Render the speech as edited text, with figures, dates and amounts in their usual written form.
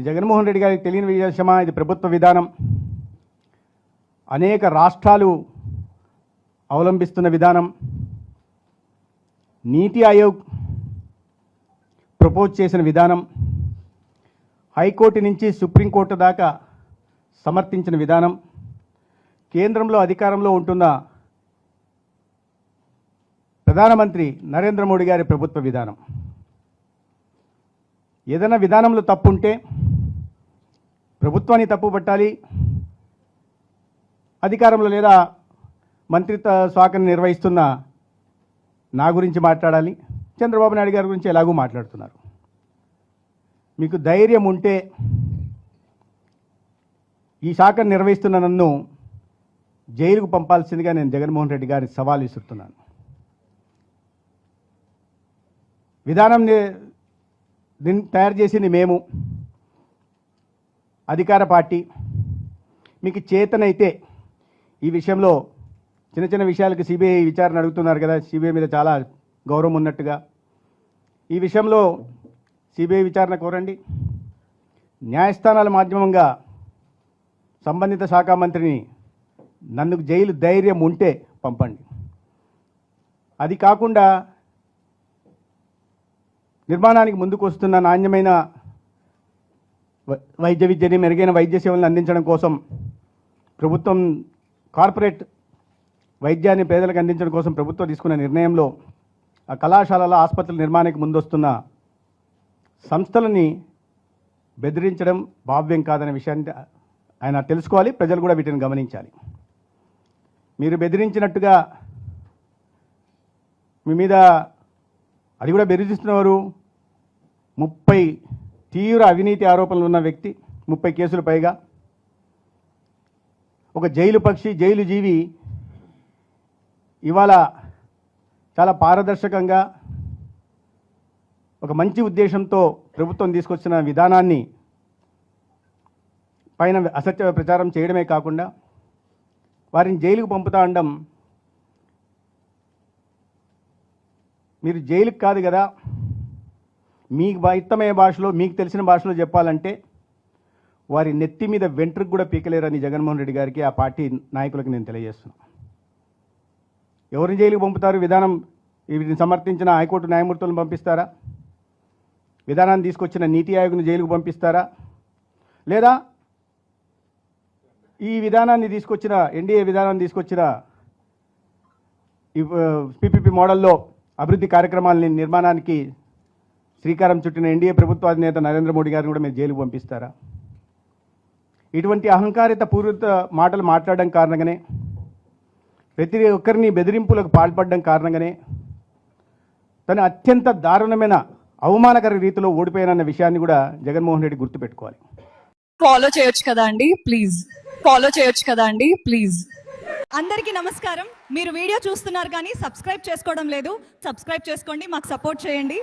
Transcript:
జగన్మోహన్ రెడ్డి గారికి తెలియని విషయమా? ఇది ప్రభుత్వ విధానం. అనేక రాష్ట్రాలు అవలంబిస్తున్న విధానం. నీతి ఆయోగ్ ప్రపోజ్ చేసిన విధానం, హైకోర్టు నుంచి సుప్రీంకోర్టు దాకా సమర్థించిన విధానం, కేంద్రంలో అధికారంలో ఉంటున్న ప్రధానమంత్రి నరేంద్ర మోడీ గారి ప్రభుత్వ విధానం. ఏదైనా విధానంలో తప్పు ఉంటే ప్రభుత్వాన్ని తప్పు పట్టాలి, అధికారంలో లేదా మంత్రిత్వ శాఖను నిర్వహిస్తున్న నా గురించి మాట్లాడాలి. చంద్రబాబు నాయుడు గారి గురించి ఎలాగూ మాట్లాడుతున్నారు. మీకు ధైర్యం ఉంటే ఈ శాఖను నిర్వహిస్తున్న నన్ను జైలుకు పంపాల్సిందిగా నేను జగన్మోహన్ రెడ్డి గారికి సవాల్ విసురుతున్నాను. విధానం దీన్ని తయారు చేసింది మేము, అధికార పార్టీ. మీకు చేతనైతే ఈ విషయంలో చిన్న చిన్న విషయాలకు సిబిఐ విచారణ అడుగుతున్నారు కదా, సిబిఐ మీద చాలా గౌరవం ఉన్నట్టుగా ఈ విషయంలో సిబిఐ విచారణ కోరండి. న్యాయస్థానాల మాధ్యమంగా సంబంధిత శాఖ మంత్రిని నన్ను జైలు ధైర్యం ఉంటే పంపండి. అది కాకుండా నిర్మాణానికి ముందుకు వస్తున్న నాణ్యమైన వైద్య విద్యని, మెరుగైన వైద్య సేవలను అందించడం కోసం ప్రభుత్వం కార్పొరేట్ వైద్యాన్ని పేదలకు అందించడం కోసం ప్రభుత్వం తీసుకున్న నిర్ణయంలో ఆ కళాశాలల ఆసుపత్రుల నిర్మాణానికి ముందొస్తున్న సంస్థలని బెదిరించడం భావ్యం కాదనే విషయాన్ని ఆయన తెలుసుకోవాలి. ప్రజలు కూడా వీటిని గమనించాలి. మీరు బెదిరించినట్టుగా మీ మీద అది కూడా బెదిరిస్తున్నవారు 30 తీవ్ర అవినీతి ఆరోపణలు ఉన్న వ్యక్తి, 30 కేసులు పైగా, ఒక జైలు పక్షి, జైలు జీవి ఇవాళ చాలా పారదర్శకంగా ఒక మంచి ఉద్దేశంతో ప్రభుత్వం తీసుకొచ్చిన విధానాన్ని పైన అసత్య ప్రచారం చేయడమే కాకుండా వారిని జైలుకు పంపుతా ఉండడం. మీరు జైలుకి కాదు కదా, మీకు ఇష్టమయ్యే భాషలో, మీకు తెలిసిన భాషలో చెప్పాలంటే వారి నెత్తి మీద వెంట్రుకు కూడా పీకలేరని జగన్మోహన్ రెడ్డి గారికి, ఆ పార్టీ నాయకులకు నేను తెలియజేస్తున్నాను. ఎవరిని జైలుకు పంపుతారు? విధానం వీటిని సమర్థించిన హైకోర్టు న్యాయమూర్తులను పంపిస్తారా? విధానాన్ని తీసుకొచ్చిన నీతి ఆయోగ్ను జైలుకు పంపిస్తారా? లేదా ఈ విధానాన్ని తీసుకొచ్చిన ఎన్డీఏ విధానాన్ని తీసుకొచ్చిన పీపీపీ మోడల్లో అభివృద్ధి కార్యక్రమాలని నిర్మాణానికి శ్రీకారం చుట్టిన ఎన్డీఏ ప్రభుత్వ అధినేత నరేంద్ర మోడీ గారిని కూడా మీరు జైలుకు పంపిస్తారా? ఇటువంటి అహంకారిత పూరిత మాటలు మాట్లాడడం కారణంగానే, ప్రతి ఒక్కరిని బెదిరింపులకు పాల్పడడం కారణంగానే తను అత్యంత దారుణమైన అవమానకర రీతిలో ఓడిపోయానన్న విషయాన్ని కూడా జగన్మోహన్ రెడ్డి గుర్తుపెట్టుకోవాలి. ఫాలో చేయొచ్చు కదా అండి ప్లీజ్, ఫాలో చేయొచ్చు కదా అండి ప్లీజ్. అందరికీ నమస్కారం. మీరు వీడియో చూస్తున్నారు కానీ సబ్స్క్రైబ్ చేసుకోవడం లేదు. సబ్స్క్రైబ్ చేసుకోండి, మాకు సపోర్ట్ చేయండి.